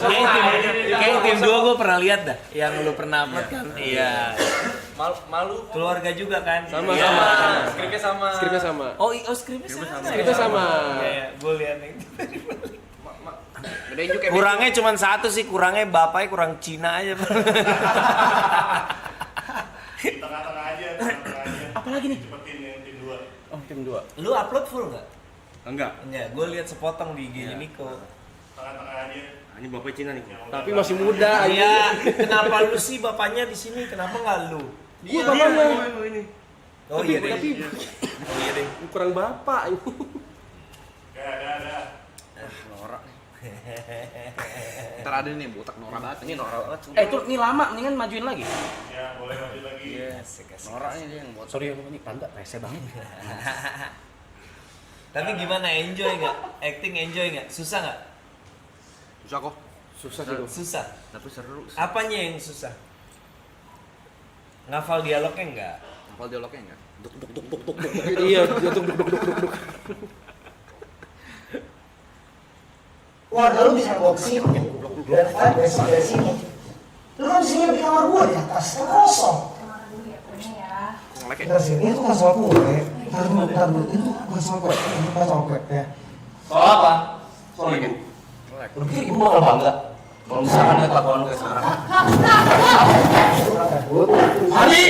Kayak tim 2 gue pernah lihat dah, yang lu pernah upload kan? Iya. Malu Keluarga juga kan? Sama. Skripnya sama. Oh, skripnya sama. Skripnya sama. Iya, gue lihat itu. Gedein juga. Kurangnya cuma satu sih, kurangnya bapaknya kurang Cina aja. Tengah-tengah aja. Apalagi nih? Cepetin yang tim 2. Oh, tim 2. Lu upload full nggak? Enggak. Enggak, gue lihat sepotong di IG-nya Niko. Tengah-tengah aja. Ini bapaknya Cina nih. Tapi masih muda. Iya, kenapa lu sih bapaknya di sini? Kenapa nggak lu? Iya, bapaknya. Ini. Oh iya deh. Tapi Oh iya deh. kurang bapak ini. Ada. Norak nih. Ntar ada nih botak norak banget. Ini norak banget. Itu ini lama, mendingan majuin lagi. Ya, boleh maju lagi. Asik. Norak nih dia yang botak. Sorry ini tanda rese banget. Tapi gimana, enjoy nggak? Acting enjoy nggak? Susah nggak? Susah kok. Susah sih tuh. Susah. Tapi seru. Apanya yang susah? Ngafal dialognya nggak? Kalau dialognya enggak. Duk. Iya, dia tuh duk. Keluarga lu bisa bawa ke sini dan fight besok dari sini. Lu kan sini di kamar gua di atas, kan kosong. Kita sini itu kan soal kue. Ntar dulu, itu bukan soal kue, itu bukan soal kue ya. Soal apa? Soal ibu. Lu pikir ibu bakal bangga? Kalau misalkan lihat kelakuan kayak sekarang. Adi!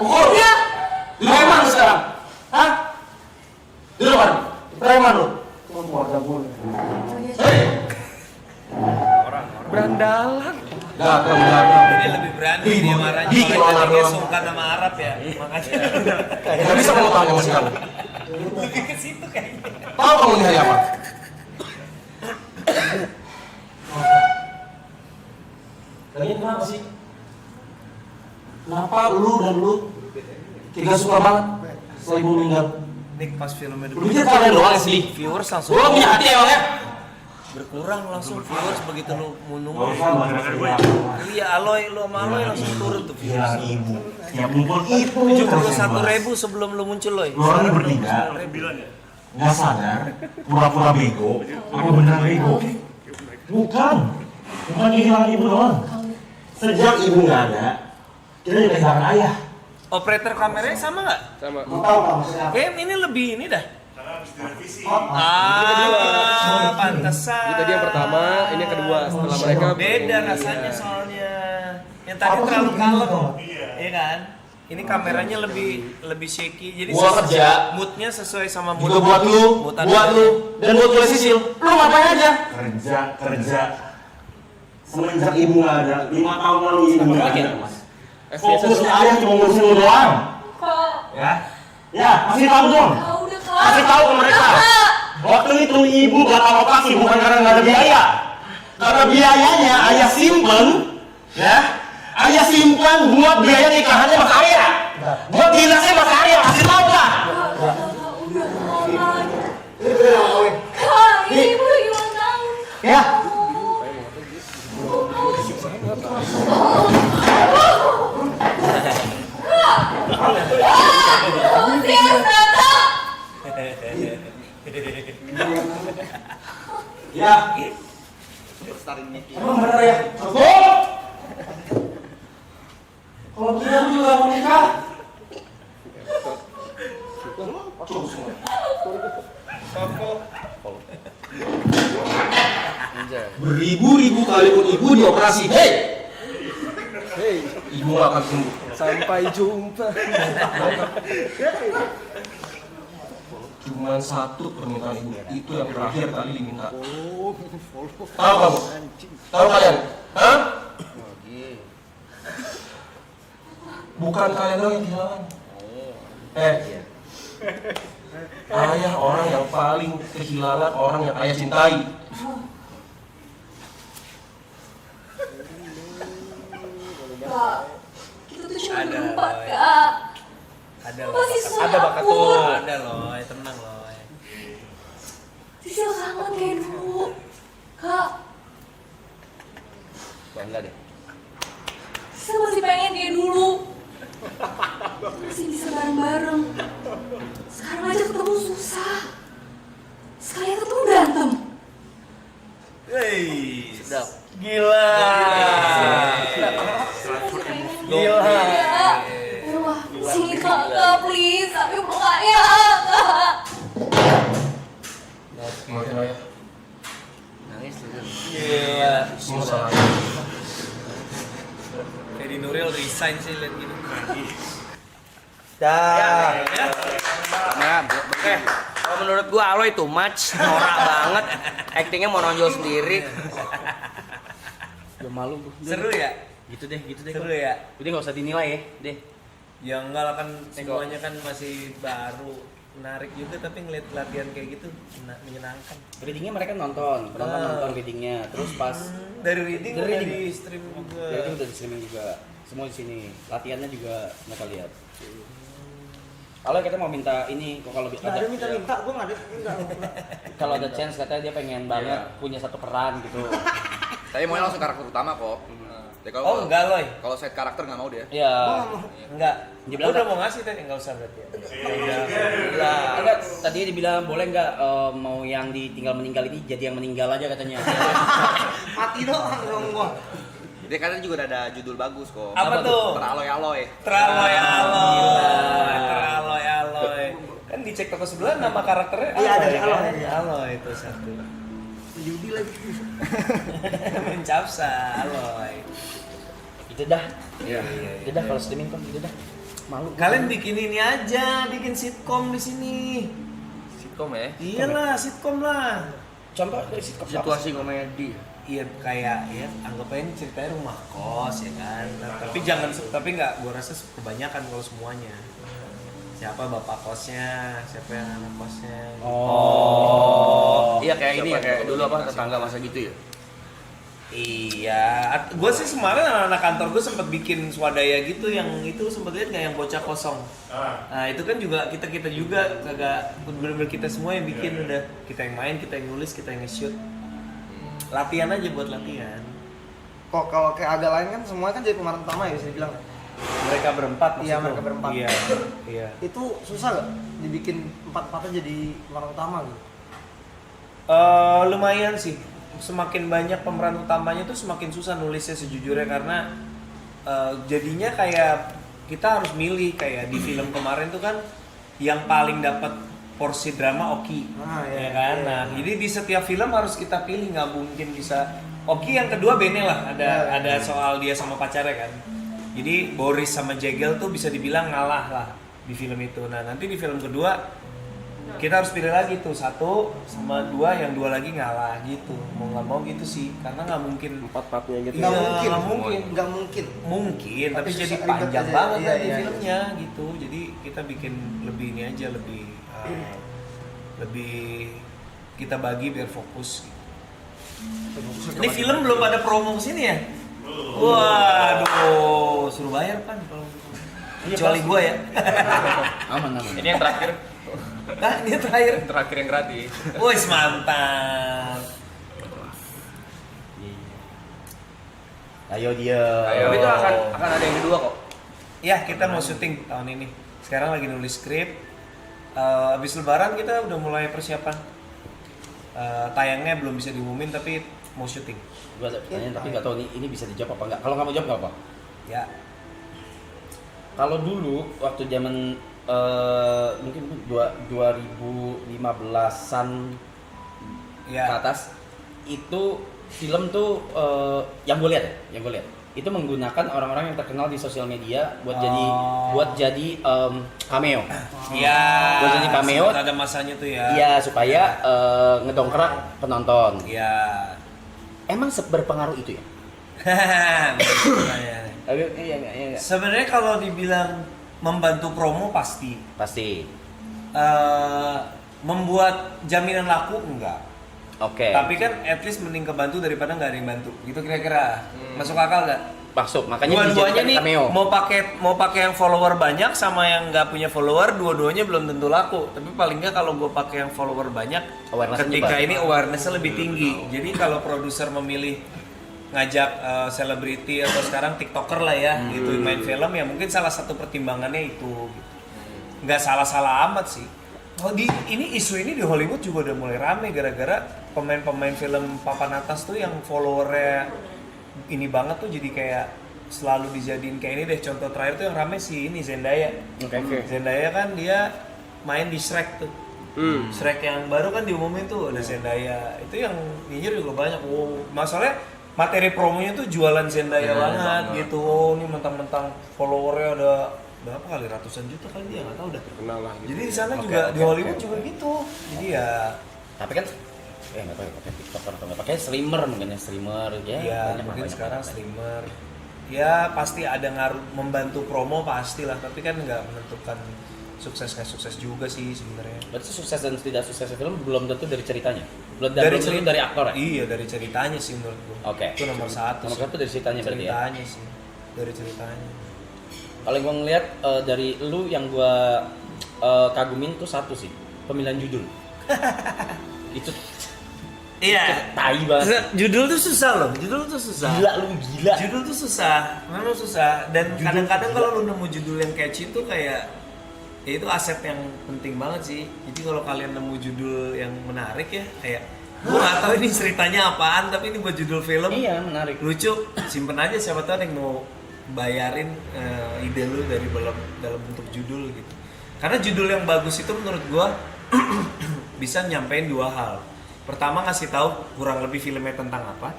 Pukul! Iya. Di preman lu sekarang? Hah? Di depan? Preman lu? Cuma keluarga gua. Hei! Berandalan. Datang. Ini lebih berani dia marahnya. Dikit Kalau orang dia doang. sungkan sama Arab ya. Makanya Gak bisa kamu tanya sama sekali. lebih ke situ kayaknya. Tahu kamu ini hari apa? Kalian kenapa sih? Kenapa lu dan lu tiga suka banget setelah ibu meninggal? Nih pas filmnya Lu pikir kalian doang yang sedih? viewers langsung Lu punya hati emang ya? berkurang langsung viewers begitu lu mau nunggu. Usah, Iya, Aloy lu sama Aloy langsung turun tuh viewers. bilang ibu. Tiap ngumpul itu 71.000 sebelum lu muncul Loy. Lu orang bertiga nggak sadar, pura-pura bego, apa benar bego? Bukan kehilangan ibu doang. Sejak ibu nggak ada, kita jadi kehilangan ayah. Operator kameranya sama nggak? Sama. Lu tahu nggak maksudnya? Kayak ini lebih ini dah. Karena habis direvisi. Pantesan. Ini tadi yang pertama, ini yang kedua. Setelah mereka Beda rasanya soalnya. Yang tadi terlalu kalem. Iya kan? Ini kameranya lebih shaky. Jadi Gua kerja. moodnya sesuai sama mood. Juga buat lu, Mood buat Anda. lu, dan buat gue Sisil. Lu ngapain aja? Kerja. Semenjak ibu nggak ada, 5 tahun lalu ibu nggak ada. Fokusnya ayah cuma ngurusin lu doang. Kak. Ya, kasih tahu dong. Kak, udah Kak. Kasih tahu ke mereka. Waktu itu ibu batal operasi bukan karena nggak ada biaya. Karena biayanya ayah simpen, ya. Ayah simpen buat biaya nikahannya mas ayah. Buat dinasnya mas ayah. Kasih tahu lah. Kak, ini ibu lagi ulang tahun. Ya. Ya. Emang bener ya? Cukup. Kalau begini aku juga mau nikah. Cukup semua. Beribu-ribu kali pun ibu dioperasi. Hei, ibu gak akan sembuh. sampai jumpa. Cuman satu permintaan ibu, itu yang terakhir kali diminta. Tahu kamu? Tahu kalian? Hah? Bukan kalian doang yang kehilangan. Ayah orang yang paling kehilangan orang yang ayah cintai. Kak, kita tuh cuma berempat, Kak. Ada Masih loh. susah Ada bakat aku. tuh. Ada loh, tenang loh. Sisil kangen kayak dulu. Kak, Bangga deh. Sisil masih pengen kayak dulu. Masih bisa bareng-bareng. Sekarang aja ketemu susah. Sekalian ketemu berantem. Hey. Sedap. Gila. Gila. Wah, sini kakak, please. Aku mau kaya, kak. Nangis tuh. Gila. Susah. Fedi Nuril resign sih lihat gitu. Dah. Nah, kalau menurut gua Aloy too much, norak banget. Actingnya mau nonjol sendiri. Udah malu gua. Seru ya? Gitu deh. Seru ya? Udah nggak usah dinilai ya, deh. Ya enggak lah kan semuanya kan masih baru. Menarik juga tapi ngeliat latihan kayak gitu menyenangkan. Readingnya mereka nonton readingnya. Terus pas Dari reading Dari udah reading. di stream juga. reading udah di streaming juga. Semua di sini. Latihannya juga mereka lihat. Kalau kita mau minta ini, kok kalau Nggak ada minta-minta, gue nggak ada. kalau ada chance katanya dia pengen banget punya satu peran gitu. Tapi maunya langsung karakter utama kok. Jadi Oh enggak Loy. Kalau side karakter nggak mau dia. Iya. Enggak. Dia Gua bilang udah mau ngasih tadi enggak usah berarti ya. Lah, enggak, tadi dibilang boleh nggak mau yang ditinggal meninggal ini jadi yang meninggal aja katanya. Mati doang dong gua. Dia katanya juga udah ada judul bagus kok. Apa tuh? Teraloy-aloy. Teraloy. Kan dicek toko sebelah nama karakternya Iya, ada Aloy, Aloy, kan? iya. Aloy itu satu. Judi lagi. Mencapsa Aloy. Itu dah. Iya. Itu dah kalau streaming kan itu dah. Malu. Kalian bikin ini aja, bikin sitkom di sini. Sitkom ya. Iyalah, sitkom lah. Contoh dari sitcom Situasi komedi. Iya kayak ya anggap aja ini ceritanya rumah kos ya kan. Tapi nggak, gua rasa kebanyakan kalau semuanya. Siapa bapak kosnya, siapa yang anak kosnya. Oh. Iya kayak ini ya, kayak dulu apa Siapa? tetangga masa gitu ya. Iya, gue sih kemarin anak kantor gue sempat bikin swadaya gitu yang itu sempat lihat nggak yang bocah kosong. Nah itu kan juga kita juga kagak bener-bener kita semua yang bikin udah kita yang main, kita yang nulis, kita yang nge-shoot. Latihan aja buat latihan. Kok kalau kayak agak lain kan semuanya kan jadi pemeran utama ya bisa dibilang. Mereka berempat. Iya, maksud lo? mereka berempat. Iya. Itu susah gak dibikin empat-empatnya jadi pemeran utama gitu? Lumayan sih. Semakin banyak pemeran utamanya tuh semakin susah nulisnya sejujurnya karena jadinya kayak kita harus milih kayak di film kemarin tuh kan yang paling dapat porsi drama Oki, ya kan? Nah, jadi di setiap film harus kita pilih, nggak mungkin bisa Oki yang kedua Bene lah, ada soal dia sama pacarnya kan. Jadi Boris sama Jegel tuh bisa dibilang ngalah lah di film itu. Nah, nanti di film kedua kita harus pilih lagi tuh 1 sama 2, yang 2 lagi ngalah gitu. Mau nggak mau gitu sih, karena nggak mungkin Empat-empatnya gitu. Iya, Nggak nggak mungkin. mungkin, tapi Tapi jadi susah, ribet panjang aja. banget Iya, kan di iya. filmnya gitu. Jadi kita bikin lebih ini aja, lebih kita bagi biar fokus. Ini film belum ada promo kesini ya? Waduh, suruh bayar kan kalau kecuali gua ya. Aman. Ini yang terakhir. Nah, ini terakhir. Terakhir yang gratis. Wih, mantap. Ayo dia. Tapi itu akan ada yang kedua kok. Ya, kita mau syuting tahun ini. Sekarang lagi nulis skrip. Habis lebaran kita udah mulai persiapan. Tayangnya belum bisa diumumin tapi mau syuting. Gua tanya tapi nggak tahu ini bisa dijawab apa enggak. Kalau nggak mau jawab nggak apa. Ya. Kalau dulu waktu zaman mungkin 2015-an ke Ya. atas itu film tuh yang gue lihat itu menggunakan orang-orang yang terkenal di sosial media buat jadi cameo. Iya. Buat jadi cameo. sempat ada masanya tuh ya. Iya supaya ngedongkrak penonton. Iya. Emang berpengaruh itu ya? Iya. Sebenarnya kalau dibilang membantu promo pasti. Pasti. Membuat jaminan laku enggak. Oke. Tapi kan at least mending kebantu daripada nggak ada yang bantu. Gitu kira-kira. Masuk akal nggak? Masuk. Makanya Dua-duanya dijadikan nih cameo. mau pakai yang follower banyak sama yang nggak punya follower, dua-duanya belum tentu laku. Tapi paling nggak kalau gue pakai yang follower banyak, Awareness-nya ketika juga. ini awareness-nya lebih tinggi. Jadi kalau produser memilih ngajak selebriti atau sekarang tiktoker lah ya, gitu main film ya mungkin salah satu pertimbangannya itu. Gitu. Nggak salah-salah amat sih. Oh ini isu ini di Hollywood juga udah mulai rame gara-gara pemain-pemain film papan atas tuh yang followernya ini banget tuh jadi kayak selalu dijadiin kayak ini deh. Contoh terakhir tuh yang rame sih ini Zendaya. Oke. Zendaya kan dia main di Shrek tuh. Shrek yang baru kan diumumin tuh ada Zendaya. Itu yang nyinyir juga banyak. Oh, masalahnya materi promonya tuh jualan Zendaya banget gitu. Oh, ini mentang-mentang followernya ada berapa kali, ratusan juta kali dia, nggak tahu dah. Terkenal lah gitu. Jadi di sana juga di Hollywood juga gitu. Jadi ya Tapi kan nggak tahu ya pakai TikTok atau nggak pakai streamer mungkin ya streamer ya. ya mungkin sekarang streamer. Ya pasti ada ngaruh membantu promo pastilah, tapi kan nggak menentukan sukses nggak sukses juga sih sebenarnya. Berarti sukses dan tidak suksesnya film belum tentu dari ceritanya. Belum dari aktor ya? Iya, dari ceritanya sih menurut gua. Oke. Itu nomor satu. Nomor sih. satu dari ceritanya berarti ya. Ceritanya sih. Dari ceritanya. Kalau gua ngeliat dari lu yang gua kagumin tuh satu sih, pemilihan judul. Itu Iya. tai banget. Judul tuh susah loh. Judul tuh susah. Gila. Judul tuh susah. Memang susah. Dan kadang-kadang kalau lu nemu judul yang catchy tuh kayak ya itu aset yang penting banget sih. Jadi kalau kalian nemu judul yang menarik ya kayak gua nggak tahu ini ceritanya apaan tapi ini buat judul film. Iya, menarik. Lucu, simpen aja siapa tahu ada yang mau bayarin ide lu dari dalam bentuk judul gitu. Karena judul yang bagus itu menurut gua bisa nyampein dua hal. Pertama ngasih tahu kurang lebih filmnya tentang apa,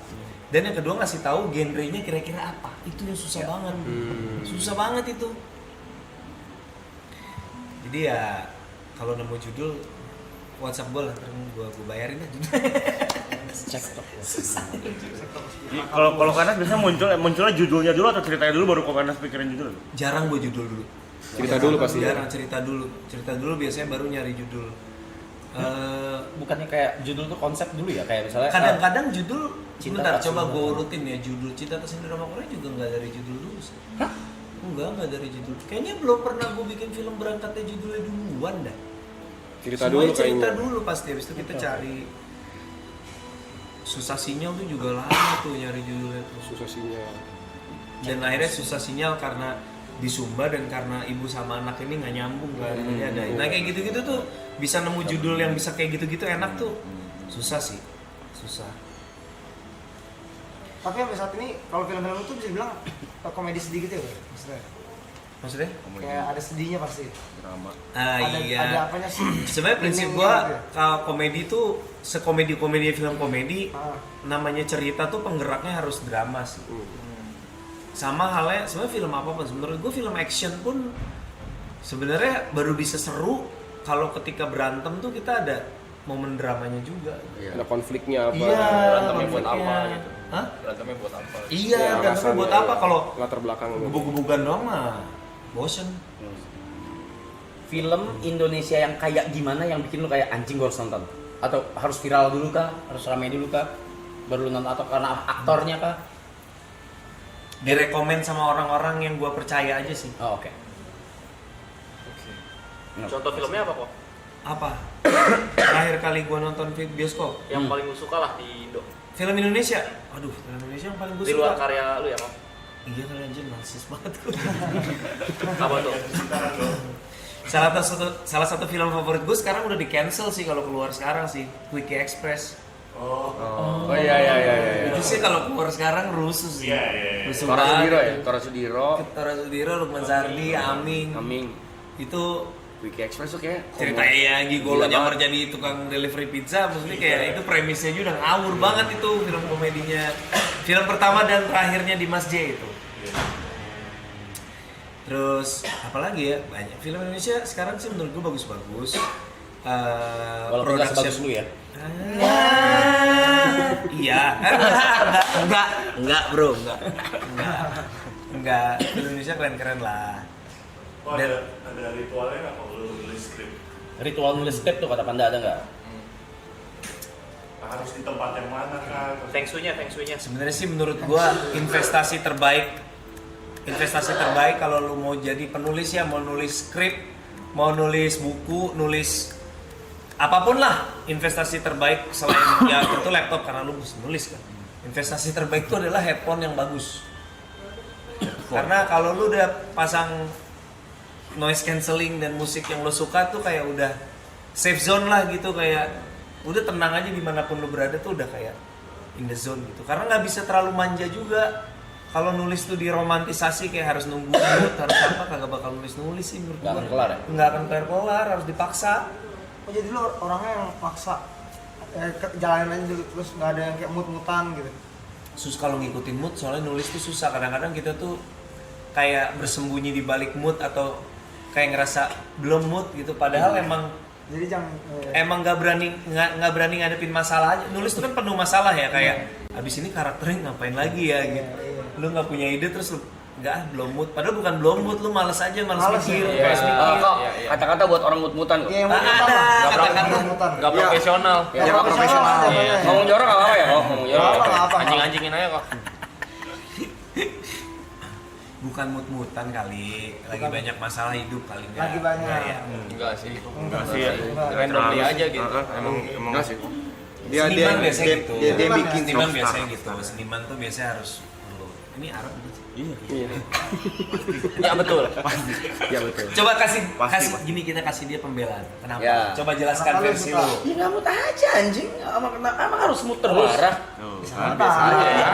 dan yang kedua ngasih tahu genrenya kira-kira apa. Itu yang susah banget, susah banget itu. Jadi ya kalau nemu judul WhatsApp gue lah, ntar gue bayarin aja. Cek tok. Kalau Kanas biasanya munculnya judulnya dulu atau ceritanya dulu baru Kanas pikirin judul? Jarang gue judul dulu. Cerita dulu pasti. Jarang cerita dulu biasanya baru nyari judul. Bukannya kayak judul tuh konsep dulu ya, kayak misalnya Kadang-kadang judul, Cinta bentar tak coba gue sempurna. urutin ya, judul Cinta Tak Sempurna Drama Korea juga nggak dari judul dulu sih. Hah? Enggak dari judul. Kayaknya belum pernah gue bikin film berangkatnya judulnya duluan dah. Cerita Semuanya dulu cerita kayaknya. dulu pasti, habis itu kita cari susah sinyal tuh juga lama tuh nyari judulnya tuh. Susah sinyal. Dan akhirnya susah sinyal karena di Sumba dan karena ibu sama anak ini nggak nyambung kan. Jadi ada. Nah kayak gitu-gitu tuh bisa nemu judul yang bisa kayak gitu-gitu enak tuh. Susah sih. Susah. Tapi sampai saat ini kalau film-film itu bisa dibilang komedi sedih gitu ya, Bro? Maksudnya Maksudnya? kayak ada sedihnya pasti. Iya. Ada apanya sih? Sebenarnya prinsip Meaningnya gua gitu ya? kalau komedi tuh sekomedi-komedi film komedi Ah. namanya cerita tuh penggeraknya harus drama sih. Sama halnya sebenarnya film apapun, menurut gua film action pun sebenarnya baru bisa seru kalau ketika berantem tuh kita ada momen dramanya juga. Ada konfliknya apa? Berantemnya buat apa gitu. Hah? Berantemnya buat apa? Iya, Ya, berantemnya buat alasannya, apa kalau latar belakang gebuk-gebukan doang mah bosen. film Indonesia yang kayak gimana yang bikin lu kayak anjing gua harus nonton? Atau harus viral dulu kah? Harus ramai dulu kah? Baru lu nonton atau karena aktornya kah? Direkomend sama orang-orang yang gua percaya aja sih. Oh, oke. Contoh filmnya apa kok? Apa? Terakhir kali gua nonton film bioskop Yang paling lu suka lah di Indo. film Indonesia. Aduh, film Indonesia yang paling gua Di luar suka. karya lu ya, Kok? Iya kan anjir narsis banget gua. Apa tuh? Salah satu film favorit gue sekarang udah di cancel sih kalau keluar sekarang sih, Quickie Express. Oh iya. Itu sih kalau keluar sekarang rusuh sih. Iya. Rusuh Tora banget. Sudiro ya, Tora Sudiro, Tora Sudiro, Lukman Sardi, Aming. Aming, Itu Wiki Express tuh kayak ceritanya ya Gigolo Gila nyamar banget. jadi tukang delivery pizza, maksudnya kayak itu premisnya juga udah ngawur banget itu film komedinya. Film pertama dan terakhirnya Dimas J itu. Terus apalagi ya, banyak film Indonesia sekarang sih menurut gue bagus-bagus. Walaupun nggak sebagus lu ya. Iya, enggak bro, enggak. Indonesia keren-keren lah. Oh, ada ritualnya nggak kalau lu nulis skrip? Ritual nulis skrip tuh kata Panda ada nggak? Harus di tempat yang mana kan? Feng Shui-nya. Sebenarnya sih menurut gua investasi terbaik kalau lu mau jadi penulis ya, mau nulis skrip, mau nulis buku, nulis apapun lah, investasi terbaik selain ya tentu laptop karena lu mesti nulis kan. Investasi terbaik itu adalah headphone yang bagus. Karena kalau lu udah pasang noise cancelling dan musik yang lo suka tuh kayak udah safe zone lah gitu, kayak udah tenang aja dimanapun lu berada tuh udah kayak in the zone gitu. Karena nggak bisa terlalu manja juga. Kalau nulis tuh diromantisasi kayak harus nunggu mood, harus apa, kagak bakal nulis sih menurut Nggak gua. akan kelar ya? Nggak akan kelar, harus dipaksa. Oh jadi lu orangnya yang maksa jalanin aja dulu, terus nggak ada yang kayak mut-mutan gitu. Kalau ngikutin mood, soalnya nulis tuh susah. Kadang-kadang kita tuh kayak bersembunyi di balik mood atau kayak ngerasa belum mood gitu. Padahal Jadi jangan emang nggak berani ngadepin masalah aja. Nulis tuh kan penuh masalah ya, kayak abis ini karakternya ngapain lagi ya gitu. Lu nggak punya ide terus lu belum mood. Padahal bukan belum mood, lu malas aja, malas mikir. Iya. Malas mikir. Kok kata-kata buat orang mut-mutan kok. Iya, yang mut-mutan Ada, lah. kata-kata. Mut-mutan. Nggak profesional. Ya, profesional aja. Iya. Ngomong jorok nggak apa-apa ya? Ngomong jorok. Nggak apa. Anjing-anjingin aja kok. Bukan mood-moodan kali. Lagi banyak masalah hidup kali enggak. Lagi banyak. Enggak ya. Enggak sih. Enggak sih ya. Randomly aja gitu. Emang enggak sih. Seniman biasanya gitu. dia Seniman bikin Seniman rockstar. biasanya gitu. Seniman tuh biasanya harus ini Arab gitu. Ya betul. Iya betul. Coba kasih Pasti, Pak. gini, kita kasih dia pembelaan. Kenapa? Ya. Coba jelaskan Kenapa lu versi suka? lu. Ya nggak mut aja anjing. Emang harus mut terus. Marah. Santai aja.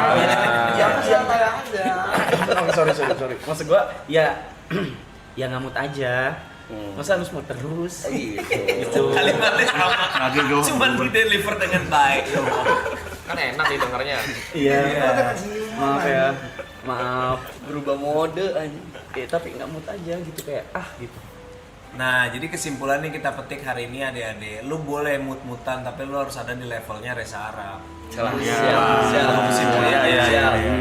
Ya santai aja. Sorry. Maksud gua ya ya nggak mut aja. Masa harus mut terus? Gitu. Kalimatnya sama. Cuman di deliver dengan baik. Kan enak didengarnya. Iya. Dengan si Maaf ya. Maaf. Berubah mode anjing. Tapi nggak mut aja gitu kayak gitu. Nah, jadi kesimpulannya kita petik hari ini adik-adik, lu boleh mut-mutan tapi lu harus ada di levelnya Reza Arab. Salah. Iya.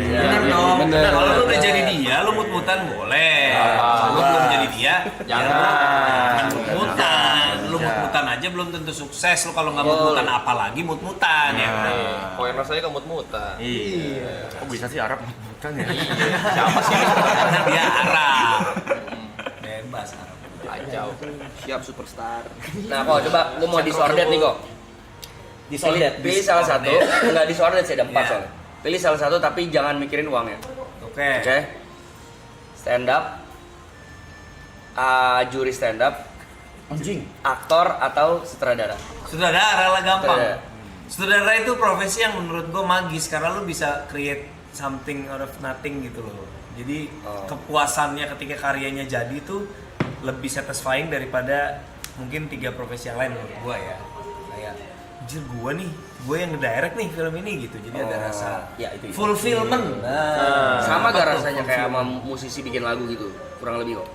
Bener dong. Bener. Kalau lu udah jadi dia, lu mut-mutan boleh. Kalau lu belum jadi dia, jangan mut-mutan. Lu mut-mutan aja belum tentu sukses. Lu kalau nggak mut-mutan apalagi mut-mutan ya. Poiners aja kemut-mutan. Iya. Kok bisa sih Arab bukan ya? Siapa sih? Karena dia Arab. Bebas Arab. Kacau. Siap superstar. Nah, kok coba lu mau disordet nih kok. Pilih salah satu, enggak disordet sih ada 4 Iya. soalnya. Pilih salah satu tapi jangan mikirin uangnya. Oke. Oke. Stand up. Juri stand up, Anjing. aktor atau sutradara. Sutradara lah gampang. Sutradara. Sutradara itu profesi yang menurut gue magis karena lu bisa create something out of nothing gitu loh. Jadi kepuasannya ketika karyanya jadi tuh lebih satisfying daripada mungkin 3 profesi yang lain menurut gue ya. Kayak anjir gue yang ngedirect nih film ini gitu. Jadi ada rasa Ya, itu. fulfillment. Sama apa gak tuh rasanya kayak sama fulfillment? musisi bikin lagu gitu, kurang lebih kok.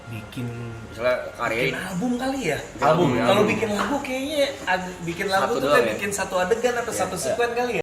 bikin Misalnya karya album kali ya. Album, ya. Kalau bikin lagu kayaknya bikin lagu Satu tuh doang kayak ya? bikin satu adegan atau satu sekuen kali ya.